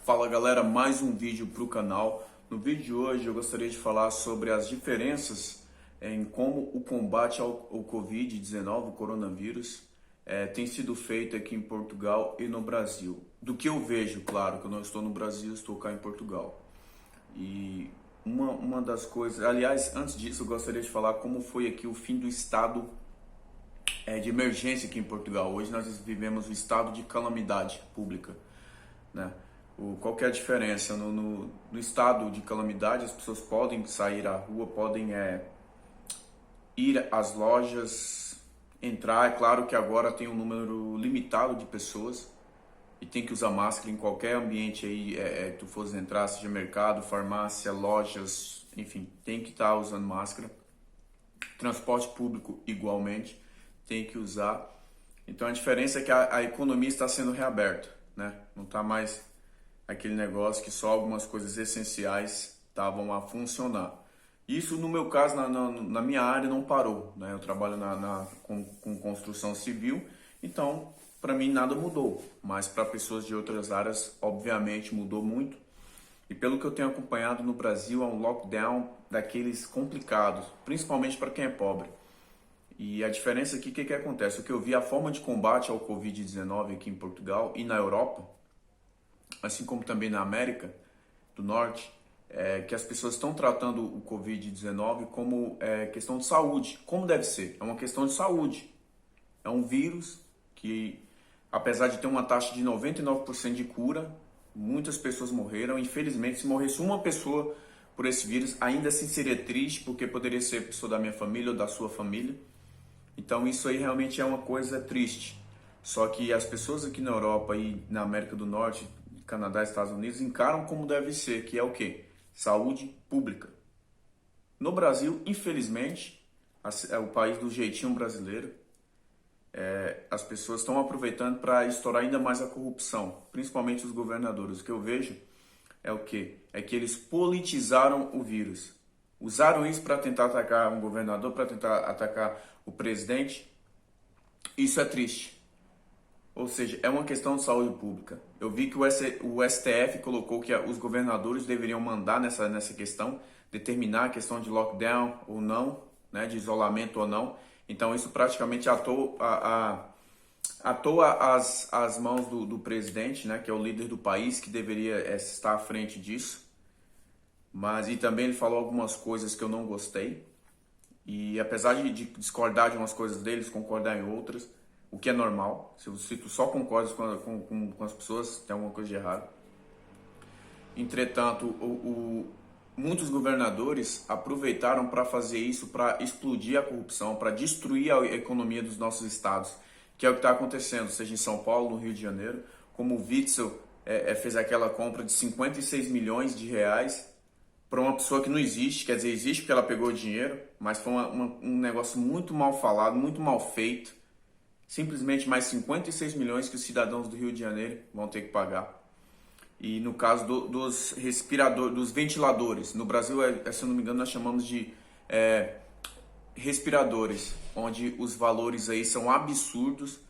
Fala galera, mais um vídeo para o canal. No vídeo de hoje eu gostaria de falar sobre as diferenças em como o combate ao Covid-19, o coronavírus, tem sido feito aqui em Portugal e no Brasil. Do que eu vejo, claro, que eu não estou no Brasil, estou cá em Portugal. E uma das coisas, aliás, antes disso eu gostaria de falar como foi aqui o fim do estado de emergência aqui em Portugal. Hoje nós vivemos o estado de calamidade pública, né? Qual que é a diferença? No estado de calamidade, as pessoas podem sair à rua, podem ir às lojas, entrar. É claro que agora tem um número limitado de pessoas e tem que usar máscara em qualquer ambiente aí, tu fores entrar, seja mercado, farmácia, lojas, enfim, tem que estar usando máscara. Transporte público igualmente, tem que usar. Então a diferença é que a economia está sendo reaberta, né? Não está mais aquele negócio que só algumas coisas essenciais estavam a funcionar. Isso no meu caso, na minha área, não parou, né? Eu trabalho com construção civil, então para mim nada mudou, mas para pessoas de outras áreas, obviamente mudou muito. E pelo que eu tenho acompanhado no Brasil, é um lockdown daqueles complicados, principalmente para quem é pobre. E a diferença aqui, o que acontece? O que eu vi, a forma de combate ao Covid-19 aqui em Portugal e na Europa, assim como também na América do Norte, que as pessoas estão tratando o Covid-19 como questão de saúde, como deve ser. É uma questão de saúde. É um vírus que, apesar de ter uma taxa de 99% de cura, muitas pessoas morreram. Infelizmente, se morresse uma pessoa por esse vírus, ainda assim seria triste, porque poderia ser pessoa da minha família ou da sua família. Então isso aí realmente é uma coisa triste. Só que as pessoas aqui na Europa e na América do Norte, Canadá e Estados Unidos, encaram como deve ser, que é o quê? Saúde pública. No Brasil, infelizmente, é o país do jeitinho brasileiro, as pessoas estão aproveitando para estourar ainda mais a corrupção, principalmente os governadores. O que eu vejo é o quê? É que eles politizaram o vírus. Usaram isso para tentar atacar um governador, para tentar atacar o presidente. Isso é triste. Ou seja, é uma questão de saúde pública. Eu vi que o STF colocou que os governadores deveriam mandar nessa questão, determinar a questão de lockdown ou não, né, de isolamento ou não. Então isso praticamente atou as mãos do presidente, né, que é o líder do país, que deveria estar à frente disso. E também ele falou algumas coisas que eu não gostei. E apesar de discordar de umas coisas deles, concordar em outras, o que é normal. Se tu só concordas com as pessoas, tem alguma coisa de errado. Entretanto, muitos governadores aproveitaram para fazer isso, para explodir a corrupção, para destruir a economia dos nossos estados, que é o que está acontecendo, seja em São Paulo, no Rio de Janeiro, como o Witzel fez aquela compra de 56 milhões de reais para uma pessoa que não existe, quer dizer, existe porque ela pegou o dinheiro, mas foi um negócio muito mal falado, muito mal feito. Simplesmente mais 56 milhões que os cidadãos do Rio de Janeiro vão ter que pagar. E no caso dos respiradores, dos ventiladores, no Brasil, se eu não me engano, nós chamamos de respiradores, onde os valores aí são absurdos,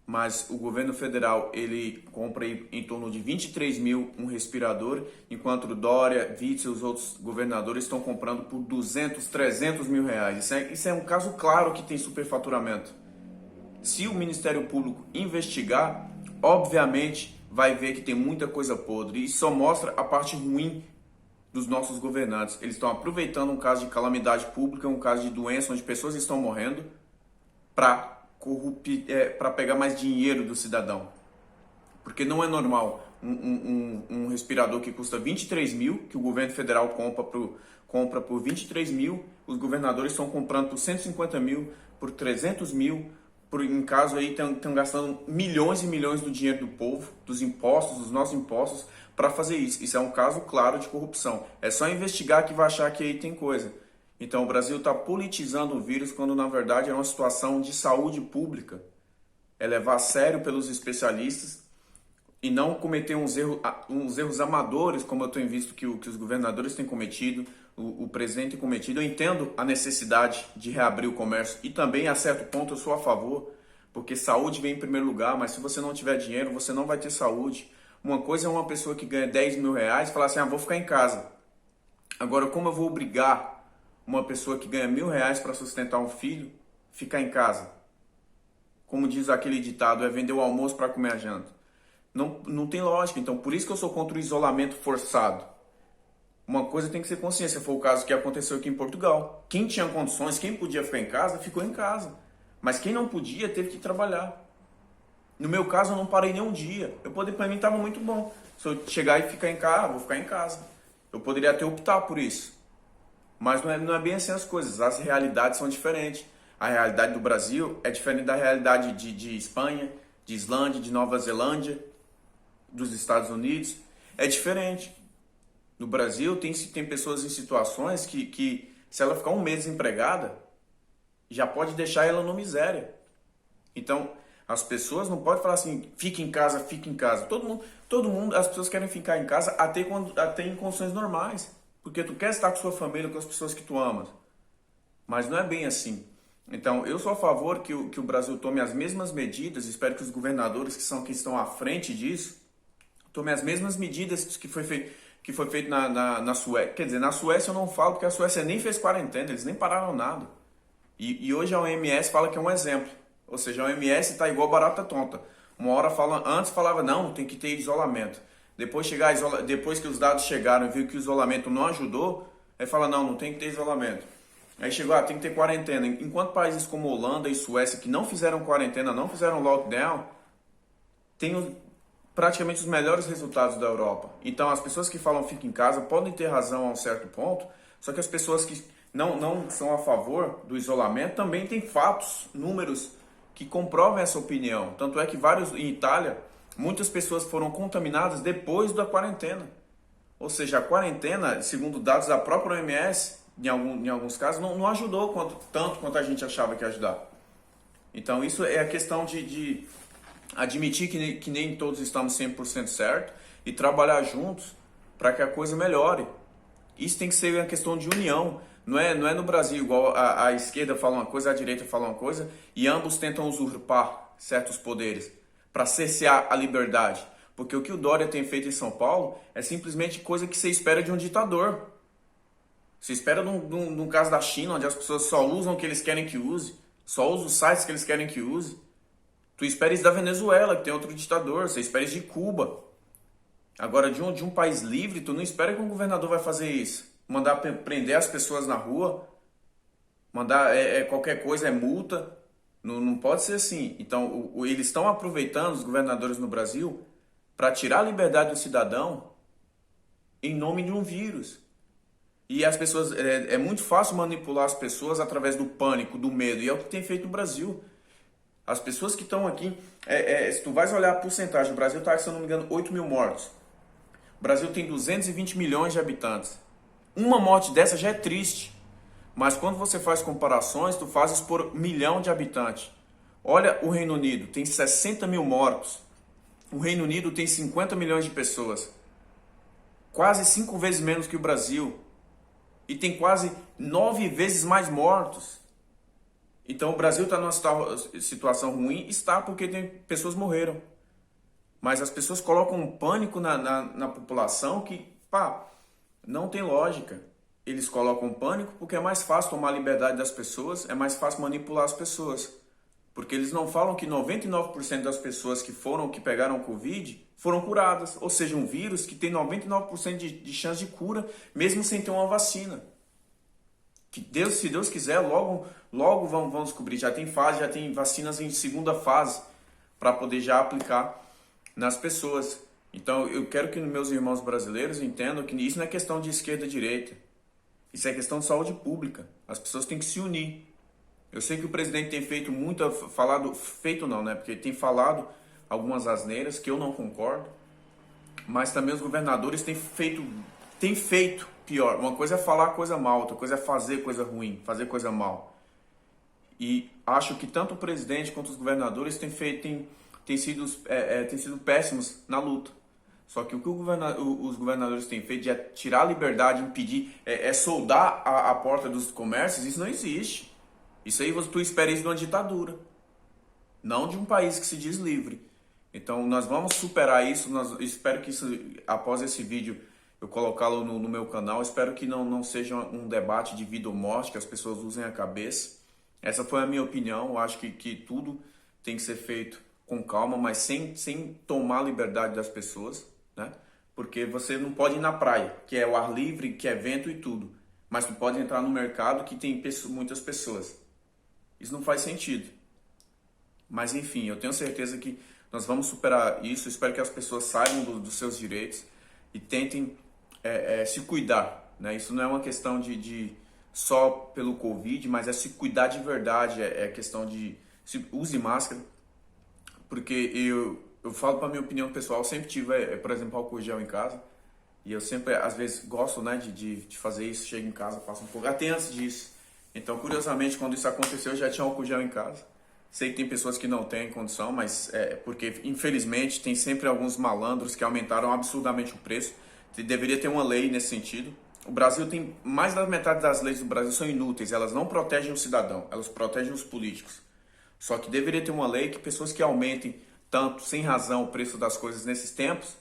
mas o governo federal ele compra aí em torno de 23 mil um respirador, enquanto o Dória, Witzel e os outros governadores estão comprando por 200, 300 mil reais. Isso é um caso claro que tem superfaturamento. Se o Ministério Público investigar, obviamente vai ver que tem muita coisa podre. E só mostra a parte ruim dos nossos governantes. Eles estão aproveitando um caso de calamidade pública, um caso de doença onde pessoas estão morrendo, para pegar mais dinheiro do cidadão. Porque não é normal um respirador que custa 23 mil, que o governo federal compra por 23 mil, os governadores estão comprando por 150 mil, por 300 mil, em caso aí estão gastando milhões e milhões do dinheiro do povo, dos impostos, dos nossos impostos, para fazer isso. Isso é um caso claro de corrupção. É só investigar que vai achar que aí tem coisa. Então o Brasil está politizando o vírus quando na verdade é uma situação de saúde pública. É levar a sério pelos especialistas e não cometer uns erros amadores, como eu tenho visto que os governadores têm cometido, o presidente tem cometido. Eu entendo a necessidade de reabrir o comércio e também, a certo ponto, eu sou a favor, porque saúde vem em primeiro lugar, mas se você não tiver dinheiro, você não vai ter saúde. Uma coisa é uma pessoa que ganha 10 mil reais falar assim, vou ficar em casa. Agora, como eu vou obrigar uma pessoa que ganha 1.000 reais para sustentar um filho ficar em casa? Como diz aquele ditado, é vender o almoço para comer a janta. Não tem lógica. Então, por isso que eu sou contra o isolamento forçado. Uma coisa tem que ser consciência. Foi o caso que aconteceu aqui em Portugal. Quem tinha condições, quem podia ficar em casa, ficou em casa. Mas quem não podia, teve que trabalhar. No meu caso, eu não parei nem um dia. Para mim estava muito bom. Se eu chegar e ficar em casa, vou ficar em casa. Eu poderia até optar por isso. Mas não é bem assim as coisas. As realidades são diferentes. A realidade do Brasil é diferente da realidade de Espanha, de Islândia, de Nova Zelândia, dos Estados Unidos. É diferente. No Brasil, tem pessoas em situações que se ela ficar um mês desempregada, já pode deixar ela na miséria. Então, as pessoas não podem falar assim, fique em casa, fique em casa. Todo mundo, as pessoas querem ficar em casa até em condições normais. Porque tu quer estar com sua família, com as pessoas que tu amas. Mas não é bem assim. Então, eu sou a favor que o Brasil tome as mesmas medidas, espero que os governadores que estão à frente disso, tomem as mesmas medidas que foi feito na Suécia. Quer dizer, na Suécia eu não falo, porque a Suécia nem fez quarentena, eles nem pararam nada. E hoje a OMS fala que é um exemplo. Ou seja, a OMS está igual barata tonta. Uma hora antes falava, não, tem que ter isolamento. Depois que os dados chegaram e viu que o isolamento não ajudou, aí fala, não tem que ter isolamento. Aí chegou, tem que ter quarentena. Enquanto países como Holanda e Suécia, que não fizeram quarentena, não fizeram lockdown, têm praticamente os melhores resultados da Europa. Então, as pessoas que falam fica em casa podem ter razão a um certo ponto, só que as pessoas que não são a favor do isolamento também têm fatos, números que comprovam essa opinião. Tanto é que em Itália, muitas pessoas foram contaminadas depois da quarentena. Ou seja, a quarentena, segundo dados da própria OMS, em alguns casos, não ajudou tanto quanto a gente achava que ia ajudar. Então, isso é a questão de admitir que nem todos estamos 100% certo e trabalhar juntos para que a coisa melhore. Isso tem que ser uma questão de união. Não é no Brasil igual a esquerda fala uma coisa, a direita fala uma coisa e ambos tentam usurpar certos poderes para cercear a liberdade. Porque o que o Dória tem feito em São Paulo é simplesmente coisa que você espera de um ditador. Você espera num caso da China, onde as pessoas só usam o que eles querem que use, só usam os sites que eles querem que use. Tu espera isso da Venezuela, que tem outro ditador, você espera isso de Cuba. Agora, de um país livre, tu não espera que um governador vai fazer isso. Mandar prender as pessoas na rua, mandar qualquer coisa, é multa. Não pode ser assim. Então, eles estão aproveitando, os governadores no Brasil, para tirar a liberdade do cidadão em nome de um vírus. E as pessoas, é muito fácil manipular as pessoas através do pânico, do medo. E é o que tem feito no Brasil. As pessoas que estão aqui, se tu vais olhar a porcentagem, o Brasil está, se eu não me engano, 8 mil mortos. O Brasil tem 220 milhões de habitantes. Uma morte dessa já é triste. Mas quando você faz comparações, tu fazes por 1 milhão de habitantes. Olha o Reino Unido, tem 60 mil mortos. O Reino Unido tem 50 milhões de pessoas. Quase 5 vezes menos que o Brasil. E tem quase 9 vezes mais mortos. Então o Brasil está numa situação ruim, está porque pessoas morreram. Mas as pessoas colocam um pânico na população que, não tem lógica. Eles colocam pânico porque é mais fácil tomar a liberdade das pessoas, é mais fácil manipular as pessoas. Porque eles não falam que 99% das pessoas que pegaram Covid foram curadas. Ou seja, um vírus que tem 99% de chance de cura, mesmo sem ter uma vacina. Se Deus quiser, logo vão descobrir. Já tem vacinas em segunda fase para poder já aplicar nas pessoas. Então, eu quero que meus irmãos brasileiros entendam que isso não é questão de esquerda e direita. Isso é questão de saúde pública. As pessoas têm que se unir. Eu sei que o presidente tem feito porque tem falado algumas asneiras que eu não concordo, mas também os governadores têm feito pior. Uma coisa é falar coisa mal, outra coisa é fazer coisa ruim, fazer coisa mal. E acho que tanto o presidente quanto os governadores têm sido péssimos na luta. Só que o que os governadores têm feito de tirar a liberdade, impedir, soldar a porta dos comércios, isso não existe. Isso aí tu espera isso de uma ditadura, não de um país que se diz livre. Então nós vamos superar isso. Espero que isso, após esse vídeo eu colocá-lo no meu canal, espero que não seja um debate de vida ou morte, que as pessoas usem a cabeça. Essa foi a minha opinião. Eu acho que tudo tem que ser feito com calma, mas sem tomar a liberdade das pessoas, né? Porque você não pode ir na praia, que é o ar livre, que é vento e tudo, mas tu pode entrar no mercado que tem muitas pessoas. Isso não faz sentido. Mas enfim, eu tenho certeza que nós vamos superar isso. Espero que as pessoas saibam dos seus direitos e tentem se cuidar, né? Isso não é uma questão de só pelo Covid, mas é se cuidar de verdade. É questão de use máscara, porque eu falo para minha opinião pessoal, eu sempre tive, por exemplo, álcool gel em casa. E eu sempre, às vezes, gosto, né, de fazer isso. Chego em casa, passo um pouco. Até antes disso. Então, curiosamente, quando isso aconteceu, eu já tinha álcool gel em casa. Sei que tem pessoas que não têm condição, mas porque, infelizmente, tem sempre alguns malandros que aumentaram absurdamente o preço. Deveria ter uma lei nesse sentido. O Brasil tem, mais da metade das leis do Brasil são inúteis. Elas não protegem o cidadão, elas protegem os políticos. Só que deveria ter uma lei que pessoas que aumentem tanto, sem razão, o preço das coisas nesses tempos,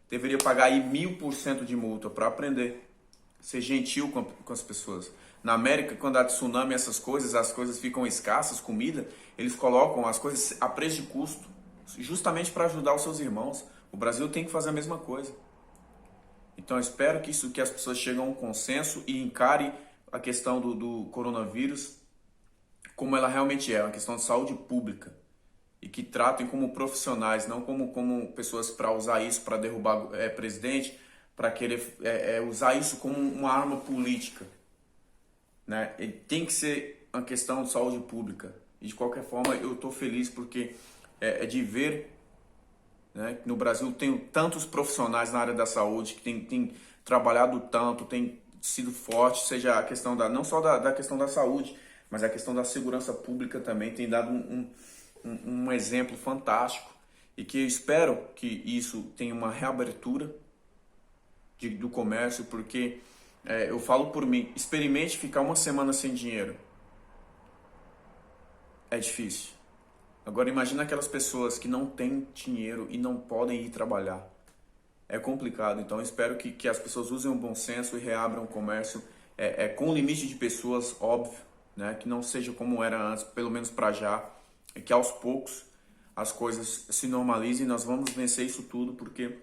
deveria pagar aí 1000% de multa para aprender. Ser gentil com as pessoas. Na América, quando há tsunami, as coisas ficam escassas, comida, eles colocam as coisas a preço de custo, justamente para ajudar os seus irmãos. O Brasil tem que fazer a mesma coisa. Então eu espero que as pessoas cheguem a um consenso e encarem a questão do coronavírus como ela realmente é, uma questão de saúde pública. E que tratem como profissionais, não como pessoas para usar isso para derrubar presidente, para querer usar isso como uma arma política, né? E tem que ser uma questão de saúde pública. E de qualquer forma, eu estou feliz porque de ver, né, que no Brasil tem tantos profissionais na área da saúde que tem trabalhado tanto, tem sido forte, seja a questão não só da questão da saúde, mas a questão da segurança pública também tem dado um exemplo fantástico, e que eu espero que isso tenha uma reabertura do comércio, porque eu falo por mim, experimente ficar uma semana sem dinheiro. É difícil. Agora imagina aquelas pessoas que não têm dinheiro e não podem ir trabalhar. É complicado, então eu espero que as pessoas usem o bom senso e reabram o comércio com limite de pessoas, óbvio, né? Que não seja como era antes, pelo menos para já, e que aos poucos as coisas se normalizem. Nós vamos vencer isso tudo, porque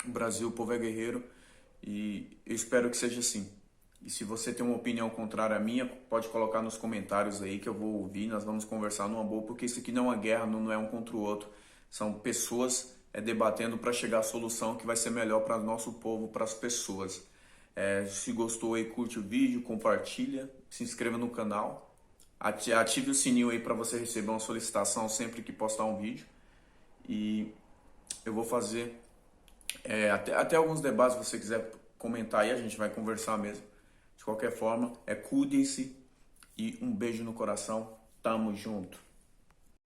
o Brasil, o povo é guerreiro, e eu espero que seja assim. E se você tem uma opinião contrária à minha, pode colocar nos comentários aí que eu vou ouvir, nós vamos conversar numa boa, porque isso aqui não é uma guerra, não é um contra o outro. São pessoas debatendo para chegar à solução que vai ser melhor para o nosso povo, para as pessoas. Se gostou aí, curte o vídeo, compartilha, se inscreva no canal. Ative o sininho aí para você receber uma solicitação sempre que postar um vídeo. E eu vou fazer até alguns debates, se você quiser comentar aí, a gente vai conversar mesmo. De qualquer forma, cuidem-se e um beijo no coração. Tamo junto.